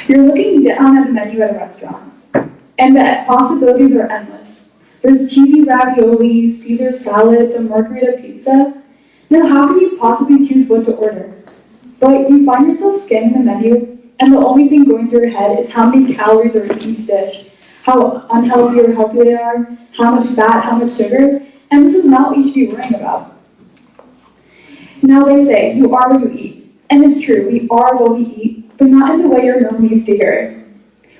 You're looking down at the menu at a restaurant, and the possibilities are endless. There's cheesy ravioli, Caesar salads, a margherita pizza. Now, how can you possibly choose what to order? But you find yourself scanning the menu, and the only thing going through your head is how many calories are in each dish, how unhealthy or healthy they are, how much fat, how much sugar, and this is not what you should be worrying about. Now they say, you are what you eat. And it's true, we are what we eat, but not in the way you're normally used to hear it.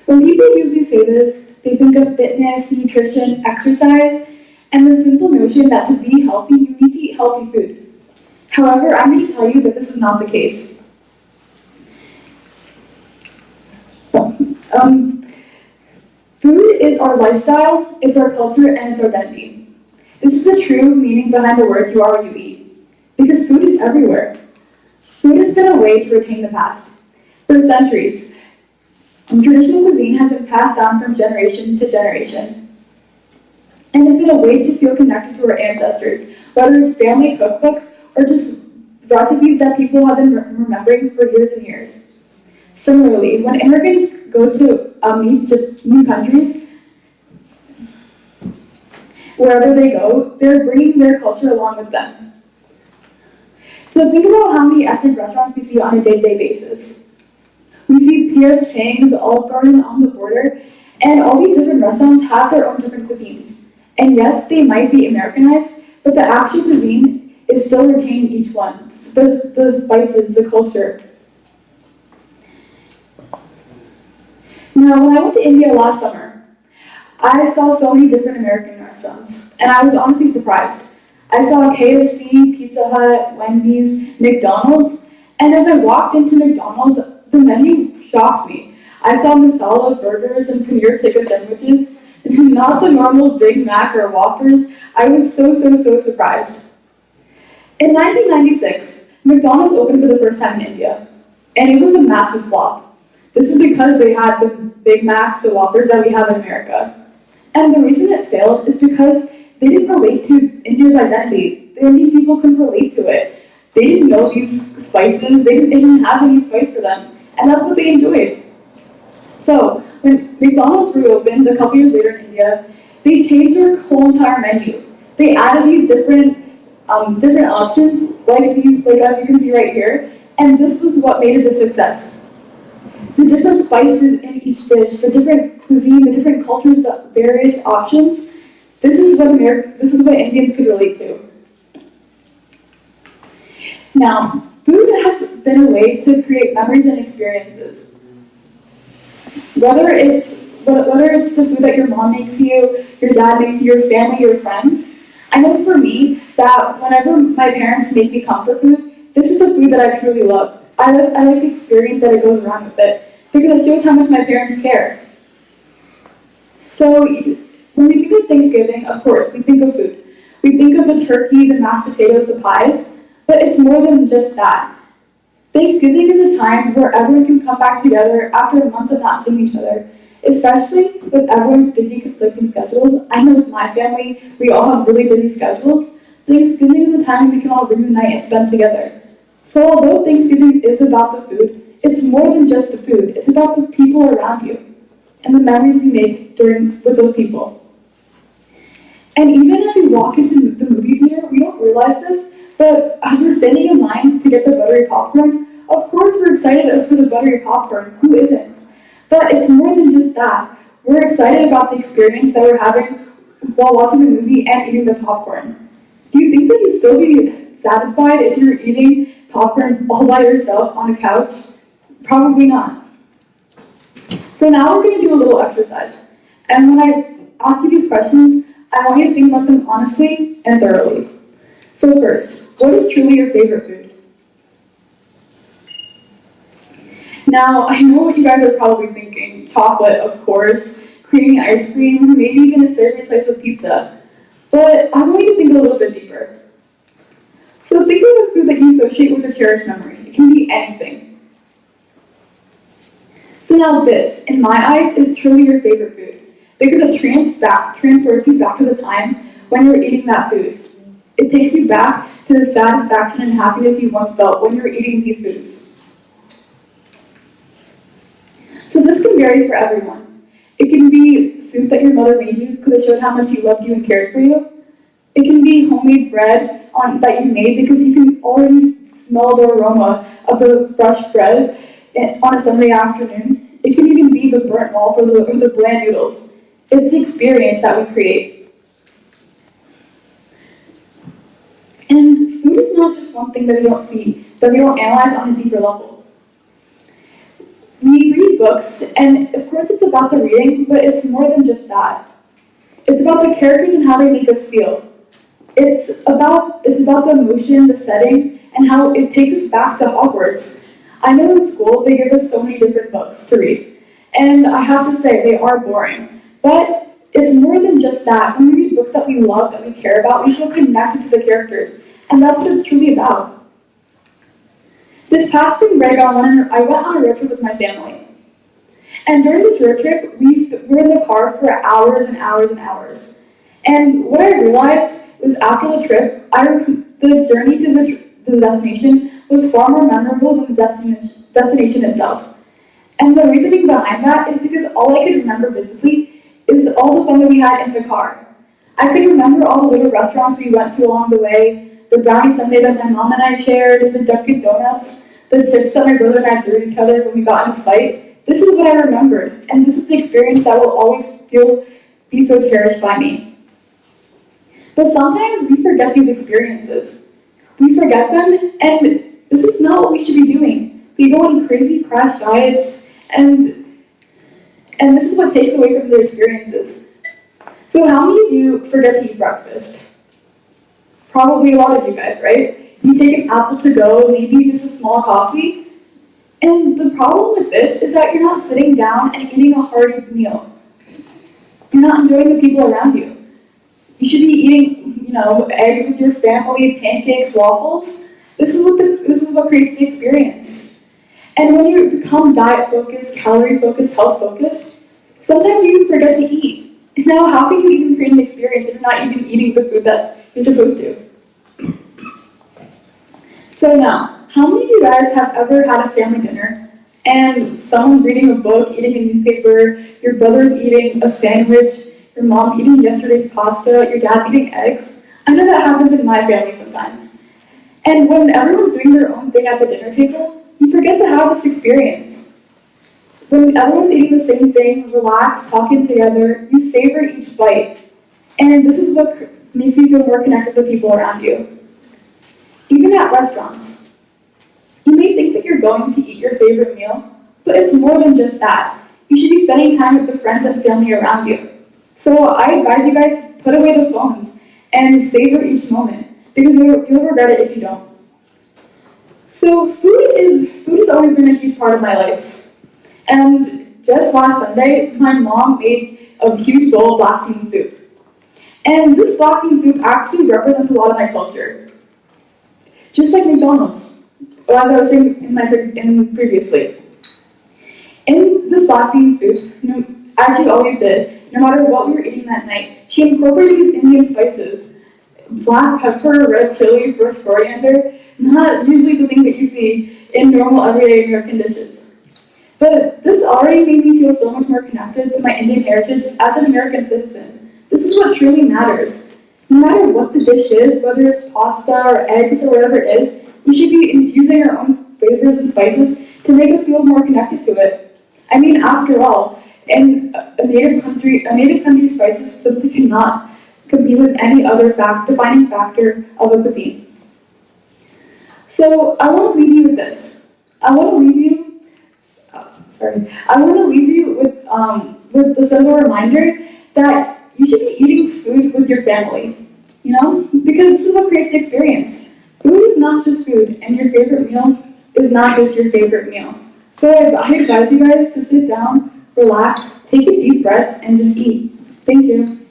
When people usually say this, they think of fitness, nutrition, exercise, and the simple notion that to be healthy, you need to eat healthy food. However, I'm going to tell you that this is not the case. Food is our lifestyle, it's our culture, and it's our identity. This is the true meaning behind the words you are what you eat. Because food is everywhere. Food has been a way to retain the past. For centuries, traditional cuisine has been passed down from generation to generation. And it's been a way to feel connected to our ancestors, whether it's family cookbooks or just recipes that people have been remembering for years and years. Similarly, when immigrants go to new countries, wherever they go, they're bringing their culture along with them. So think about how many ethnic restaurants we see on a day-to-day basis. We see P.F. Chang's, Olive Garden, On the Border, and all these different restaurants have their own different cuisines. And yes, they might be Americanized, but the actual cuisine is still retained in each one. The spices, the culture. Now, when I went to India last summer, I saw so many different American restaurants, and I was honestly surprised. I saw KFC, Pizza Hut, Wendy's, McDonald's, and as I walked into McDonald's, the menu shocked me. I saw masala burgers and paneer tikka sandwiches, not the normal Big Mac or Whoppers. I was so surprised. In 1996, McDonald's opened for the first time in India, and it was a massive flop. This is because they had the Big Macs, the Whoppers that we have in America. And the reason it failed is because they didn't relate to India's identity. The Indian people couldn't relate to it. They didn't know these spices, they didn't have any spice for them, and that's what they enjoyed. So, when McDonald's reopened a couple years later in India, they changed their whole entire menu. They added these different options, like as you can see right here, and this was what made it a success. The different spices in each dish, the different cuisine, the different cultures, the various options, this is what Indians could relate to. Now, food has been a way to create memories and experiences. Whether it's the food that your mom makes you, your dad makes you, your family, your friends, I know for me that whenever my parents make me comfort food, this is the food that I truly love. I like the experience that it goes around with it, because it shows how much my parents care. So, when we think of Thanksgiving, of course, we think of food. We think of the turkey, the mashed potatoes, the pies, but it's more than just that. Thanksgiving is a time where everyone can come back together after months of not seeing each other, especially with everyone's busy, conflicting schedules. I know with my family, we all have really busy schedules. Thanksgiving is a time when we can all reunite and spend together. So although Thanksgiving is about the food, it's more than just the food. It's about the people around you and the memories we make with those people. And even as we walk into the movie theater, we don't realize this, but as we're standing in line to get the buttery popcorn, of course we're excited for the buttery popcorn. Who isn't? But it's more than just that. We're excited about the experience that we're having while watching the movie and eating the popcorn. Do you think that you'd still be satisfied if you were eating popcorn all by yourself on a couch? Probably not. So now we're going to do a little exercise. And when I ask you these questions, I want you to think about them honestly and thoroughly. So first, what is truly your favorite food? Now, I know what you guys are probably thinking. Chocolate, of course, creamy ice cream, maybe even a savory slice of pizza. But I want you to think a little bit deeper. So think of a food that you associate with a cherished memory. It can be anything. So now this, in my eyes, is truly your favorite food, because it transports you back to the time when you were eating that food. It takes you back to the satisfaction and happiness you once felt when you were eating these foods. So this can vary for everyone. It can be soup that your mother made you because it showed how much she loved you and cared for you. It can be homemade bread that you made because you can already smell the aroma of the fresh bread on a Sunday afternoon. It can even be the burnt waffles or the bland noodles. It's the experience that we create. And food is not just one thing that we don't see, that we don't analyze on a deeper level. We read books, and of course it's about the reading, but it's more than just that. It's about the characters and how they make us feel. It's about the emotion, the setting, and how it takes us back to Hogwarts. I know in school they give us so many different books to read, and I have to say they are boring. But it's more than just that. When we read books that we love, that we care about, we feel connected to the characters, and that's what it's truly about. This past spring break, I went on a road trip with my family. And during this road trip, we were in the car for hours and hours and hours. And what I realized was after the trip, the journey to the destination was far more memorable than the destination itself. And the reasoning behind that is because all I could remember vividly is all the fun that we had in the car. I could remember all the little restaurants we went to along the way, the brownie sundae that my mom and I shared, the Dunkin' Donuts, the chips that my brother and I threw at each other when we got in a fight. This is what I remembered, and this is the experience that will always be so cherished by me. But sometimes we forget these experiences. We forget them, and this is not what we should be doing. We go on crazy crash diets, and this is what takes away from the experiences. So how many of you forget to eat breakfast? Probably a lot of you guys, right? You take an apple to go, maybe just a small coffee. And the problem with this is that you're not sitting down and eating a hearty meal. You're not enjoying the people around you. You should be eating, eggs with your family, pancakes, waffles. This is what creates the experience. And when you become diet-focused, calorie-focused, health-focused, sometimes you forget to eat. Now, how can you even create an experience if you're not even eating the food that you're supposed to? So now, how many of you guys have ever had a family dinner and someone's reading a book, eating a newspaper, your brother's eating a sandwich, your mom's eating yesterday's pasta, your dad's eating eggs? I know that happens in my family sometimes. And when everyone's doing their own thing at the dinner table, you forget to have this experience. When everyone's eating the same thing, relaxed, talking together, you savor each bite. And this is what makes you feel more connected to the people around you. Even at restaurants, you may think that you're going to eat your favorite meal, but it's more than just that. You should be spending time with the friends and family around you. So I advise you guys to put away the phones and savor each moment, because you'll regret it if you don't. So food has always been a huge part of my life. And just last Sunday, my mom made a huge bowl of black bean soup. And this black bean soup actually represents a lot of my culture. Just like McDonald's, as I was saying previously. In this black bean soup, as she always did, no matter what we were eating that night, she incorporated these Indian spices. Black pepper, red chili, fresh coriander, not usually the thing that you see in normal everyday American dishes. But this already made me feel so much more connected to my Indian heritage as an American citizen. This is what truly matters. No matter what the dish is, whether it's pasta or eggs or whatever it is, we should be infusing our own flavors and spices to make us feel more connected to it. I mean, after all, in a native country spices simply cannot compete with any other defining factor of a cuisine. So I want to leave you with this. I want to leave you with the simple reminder that you should be eating food with your family, because this is what creates the experience. Food is not just food, and your favorite meal is not just your favorite meal. So I advise you guys to sit down, relax, take a deep breath, and just eat. Thank you.